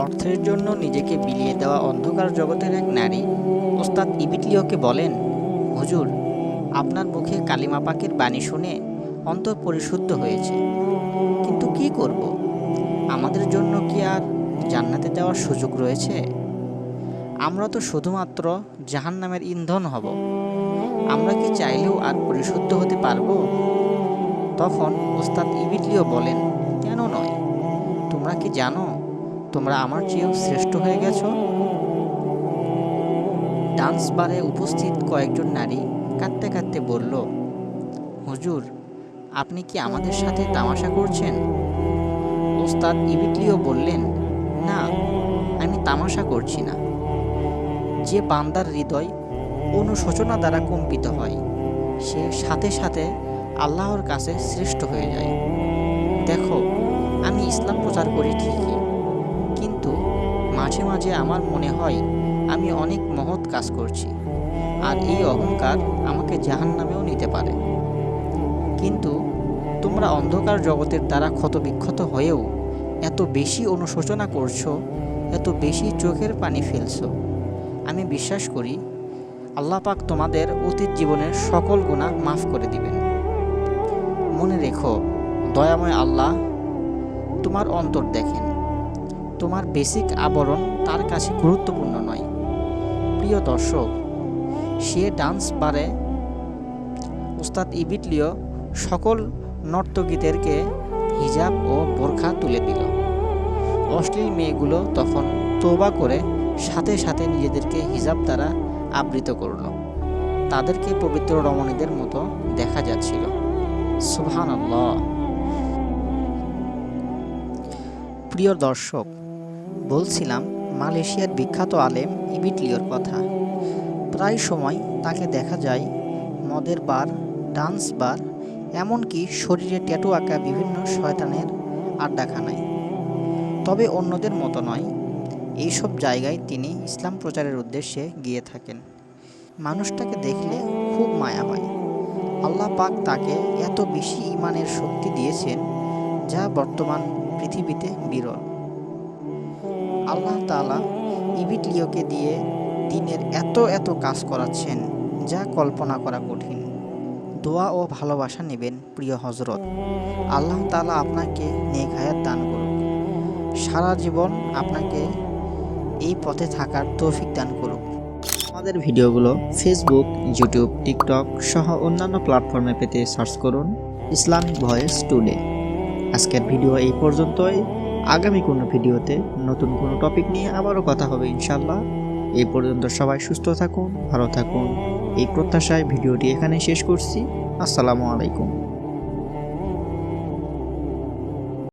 অর্থের জন্য নিজেকে বিলিয়ে দেওয়া অন্ধকার জগতের এক নারী ওস্তাদ ইবিটলিওকে বলেন, হুজুর, আপনার মুখে কালিমা পাকের বাণী শুনে অন্তর পরিশুদ্ধ হয়েছে, কিন্তু কি করব? আমাদের জন্য কি আর জান্নাতে যাওয়ার সুযোগ রয়েছে? আমরা তো শুধুমাত্র জাহান্নামের ইন্ধন হব। আমরা কি চাইলেও আর পরিশুদ্ধ হতে পারবো? তখন ওস্তাদ ইবিটলিও বলেন, কেন নয়? তোমরা কি জানো তোমরা আমার চেয়েও শ্রেষ্ঠ হয়ে গেছো? ডান্স বারে উপস্থিত কয়েকজন নারী কাঁদতে কাঁদতে বলল, হুজুর, আপনি কি আমাদের সাথে তামাশা করছেন? ওস্তাদ ইবিটলিও বললেন, না, আমি তামাশা করছি না। যে বান্দার হৃদয় অনুশোচনা দ্বারা কম্পিত হয়, সে সাথে সাথে আল্লাহর কাছে শ্রেষ্ঠ হয়ে যায়। দেখো, আমি ইসলাম প্রচার করি ঠিকই, কিন্তু মাঝে মাঝে আমার মনে হয় আমি অনেক মহৎ কাজ করছি, আর এই অহংকার আমাকে জাহান্নামেও নিতে পারে। কিন্তু তোমরা অন্ধকার জগতের দ্বারা ক্ষতবিক্ষত হয়েও এত বেশি অনুশোচনা করছো, এত বেশি চোখের পানি ফেলছো। আমি বিশ্বাস করি আল্লাহ পাক তোমাদের অতীত জীবনের সকল গুনাহ মাফ করে দিবেন। মনে রেখো, দয়াময় আল্লাহ তোমার অন্তর দেখেন। তোমার বেসিক আবরণ তার কাছে গুরুত্বপূর্ণ নয়। প্রিয় দর্শক, সে ডান্স বারে ওস্তাদ ইবিটলিও সকল নর্তকীদেরকে হিজাব ও বোরখা তুলে দিল। অশ্লীল মেয়েগুলো তখন তওবা করে সাথে সাথে নিজেদেরকে হিজাব দ্বারা আবৃত করল। তাদেরকে পবিত্র রমণীদের মতো দেখা যাচ্ছিল। সুবহানাল্লাহ। প্রিয় দর্শক, বলছিলাম মালয়েশিয়ার বিখ্যাত আলেম ইবিটলিওর কথা। প্রায় সময় তাকে দেখা যায় মদের বার, ডান্স বার, এমনকি শরীরে ট্যাটু আঁকা বিভিন্ন শয়তানের আড্ডাখানায়। তবে অন্যদের মতো নয়, এইসব জায়গায় তিনি ইসলাম প্রচারের উদ্দেশ্যে গিয়ে থাকেন। মানুষটাকে দেখলে খুব মায়া হয়। আল্লাহ পাক তাকে এত বেশি ঈমানের শক্তি দিয়েছেন, যা বর্তমান পৃথিবীতে বিরল। আল্লাহ তাআলা ইবিটলিওকে দিয়ে দিনের এত কাজ করাচ্ছেন, যা কল্পনা করা কঠিন। দোয়া ও ভালোবাসা নেবেন প্রিয় হজরত। আল্লাহ তাআলা আপনাকে নেক হায়াত দান করুক, সারা জীবন আপনাকে এই পথে থাকার তৌফিক দান করুক। আমাদের ভিডিওগুলো ফেসবুক, ইউটিউব, টিকটক সহ অন্যান্য প্ল্যাটফর্মে পেতে সার্চ করুন ইসলামিক ভয়েস টুডে। আজকের ভিডিও এই পর্যন্তই। আগামী কোনো ভিডিওতে নতুন কোনো টপিক নিয়ে আবারও কথা হবে ইনশাল্লাহ। এই পর্যন্ত সবাই সুস্থ থাকুন, ভালো থাকুন, এই প্রত্যাশায় ভিডিওটি এখানে শেষ করছি। আসসালামু আলাইকুম।